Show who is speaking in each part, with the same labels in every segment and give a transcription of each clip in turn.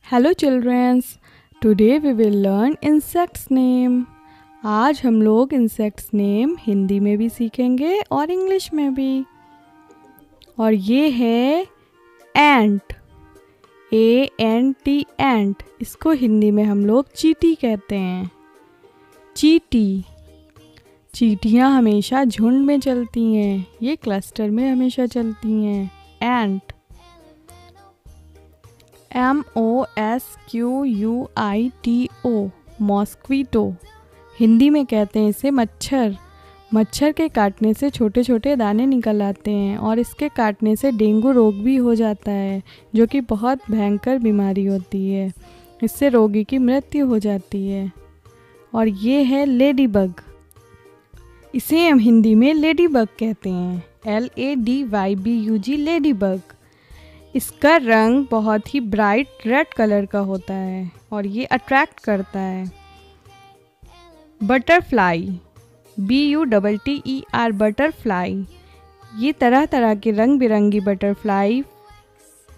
Speaker 1: Hello childrens, today we will learn insects name. आज हम लोग इंसेक्ट्स नेम हिंदी में भी सीखेंगे और इंग्लिश में भी। और ये है एंट, ANT एंट। इसको हिंदी में हम लोग चींटी कहते हैं। चींटी, चींटियाँ हमेशा झुंड में चलती हैं, ये क्लस्टर में हमेशा चलती हैं। एंट, MOSQUITO, मॉस्क्वीटो। हिंदी में कहते हैं इसे मच्छर। मच्छर के काटने से छोटे छोटे दाने निकल आते हैं और इसके काटने से डेंगू रोग भी हो जाता है, जो कि बहुत भयंकर बीमारी होती है। इससे रोगी की मृत्यु हो जाती है। और ये है लेडी बग। इसे हम हिंदी में लेडी बग कहते हैं, LADYBUG, लेडी बग। इसका रंग बहुत ही ब्राइट रेड कलर का होता है और ये अट्रैक्ट करता है। Butterfly, BUTTER, butterfly. ये तरह तरह के रंग बिरंगी बटरफ्लाई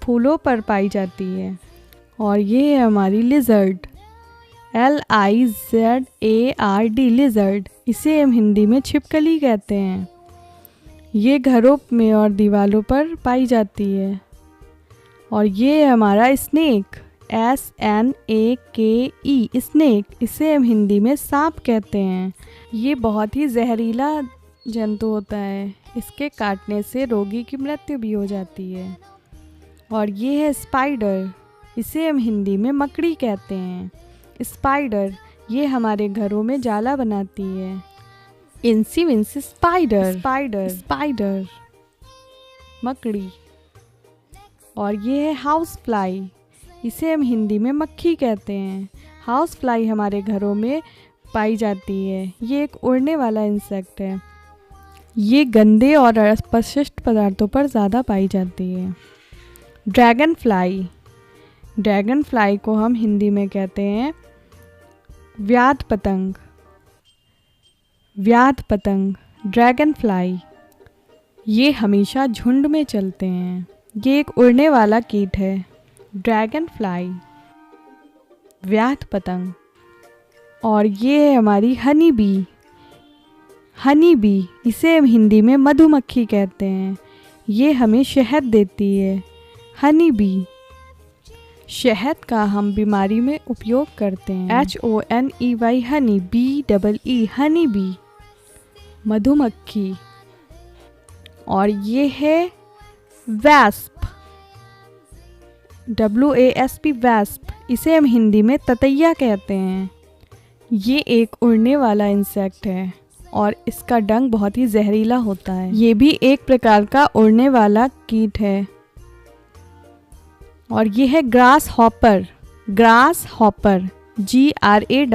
Speaker 1: फूलों पर पाई जाती है। और ये है हमारी लिजर्ड, LIZARD, लिजर्ड। इसे हम हिंदी में छिपकली कहते हैं। ये घरों में और दीवारों पर पाई जाती है। और ये हमारा स्नेक, SNAKE, स्नेक। इसे हम हिंदी में सांप कहते हैं। ये बहुत ही जहरीला जंतु होता है, इसके काटने से रोगी की मृत्यु भी हो जाती है। और ये है स्पाइडर। इसे हम हिंदी में मकड़ी कहते हैं। स्पाइडर, ये हमारे घरों में जाला बनाती है। इंसी विंसी स्पाइडर, स्पाइडर, मकड़ी। और ये है हाउस फ्लाई। इसे हम हिंदी में मक्खी कहते हैं। हाउस फ्लाई हमारे घरों में पाई जाती है। ये एक उड़ने वाला इंसेक्ट है। ये गंदे और अपशिष्ट पदार्थों पर ज़्यादा पाई जाती है। ड्रैगन फ्लाई, ड्रैगन फ्लाई को हम हिंदी में कहते हैं व्याध पतंग, व्याध पतंग, ड्रैगन फ्लाई। ये हमेशा झुंड में चलते हैं। ये एक उड़ने वाला कीट है। ड्रैगन फ्लाई, व्याध पतंग। और ये है हमारी हनी बी, हनी बी। इसे हम हिंदी में मधुमक्खी कहते हैं। ये हमें शहद देती है। हनी बी, शहद का हम बीमारी में उपयोग करते हैं। HONEY, Honey, BEE, honey bee, मधुमक्खी। और ये है वैस्प, WASP, वैस्प। इसे हम हिंदी में ततैया कहते हैं। ये एक उड़ने वाला इंसेक्ट है और इसका डंक बहुत ही जहरीला होता है। ये भी एक प्रकार का उड़ने वाला कीट है। और ये है grass hopper, grass hopper, GRASSHOPPER,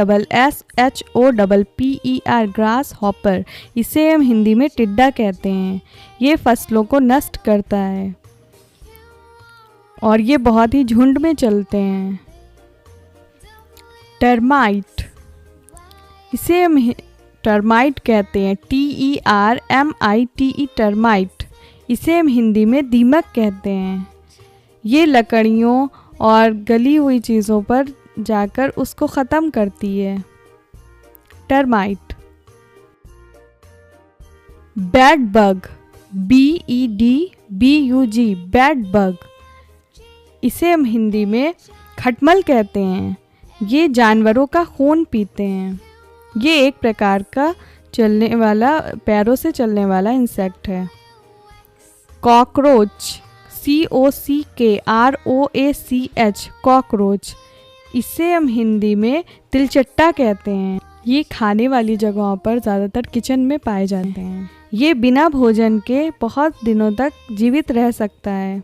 Speaker 1: grass hopper. इसे हम हिंदी में टिड्डा कहते हैं। ये फसलों को नष्ट करता है और ये बहुत ही झुंड में चलते हैं। टर्माइट, इसे हम टर्माइट कहते हैं, TERMITE, टर्माइट। इसे हम हिंदी में दीमक कहते हैं। ये लकड़ियों और गली हुई चीज़ों पर जाकर उसको ख़त्म करती है। Termite. Bed bug, BEDBUG, bed bug. इसे हम हिंदी में खटमल कहते हैं। ये जानवरों का खून पीते हैं। ये एक प्रकार का चलने वाला, पैरों से चलने वाला इंसेक्ट है। Cockroach, COCKROACH, cockroach. इसे हम हिंदी में तिलचट्टा कहते हैं। ये खाने वाली जगहों पर ज़्यादातर किचन में पाए जाते हैं। ये बिना भोजन के बहुत दिनों तक जीवित रह सकता है।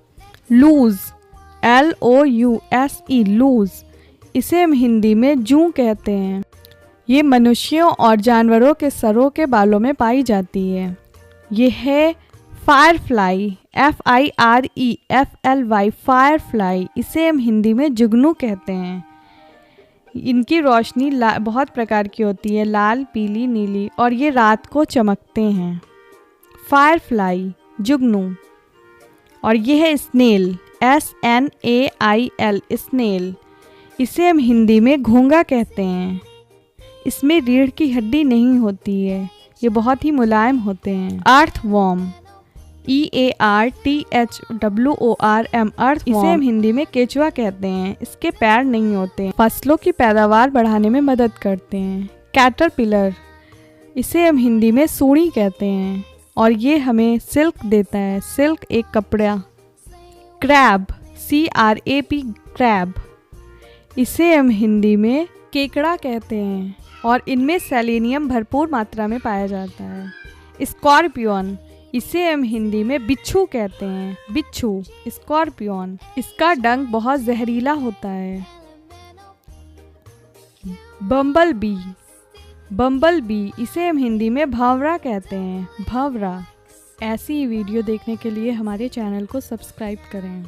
Speaker 1: Louse, LOUSE, louse. इसे हम हिंदी में जूं कहते हैं। ये मनुष्यों और जानवरों के सरों के बालों में पाई जाती है। ये है फायरफ्लाई, FIREFLY, फायरफ्लाई। इसे हम हिंदी में जुगनू कहते हैं। इनकी रोशनी बहुत प्रकार की होती है, लाल, पीली, नीली, और ये रात को चमकते हैं। फायरफ्लाई, जुगनू। और ये है स्नेल, SNAIL, स्नेल। इसे हम हिंदी में घोंगा कहते हैं। इसमें रीढ़ की हड्डी नहीं होती है, ये बहुत ही मुलायम होते हैं। अर्थवॉर्म, EARTHWORM, अर्थवॉर्म, इसे हम हिंदी में केचुआ कहते हैं। इसके पैर नहीं होते, फसलों की पैदावार बढ़ाने में मदद करते हैं। कैटरपिलर, इसे हम हिंदी में सूढ़ी कहते हैं और ये हमें सिल्क देता है। सिल्क एक कपड़ा। क्रैब, CRAB, क्रैब, इसे हम हिंदी में केकड़ा कहते हैं और इनमें सेलेनियम भरपूर मात्रा में पाया जाता है। स्कॉर्पियन, इसे हम हिंदी में बिच्छू कहते हैं। बिच्छू, स्कॉर्पियन, इसका डंक बहुत जहरीला होता है। बम्बल बी, बम्बल बी, इसे हम हिंदी में भंवरा कहते हैं। भंवरा। ऐसी वीडियो देखने के लिए हमारे चैनल को सब्सक्राइब करें।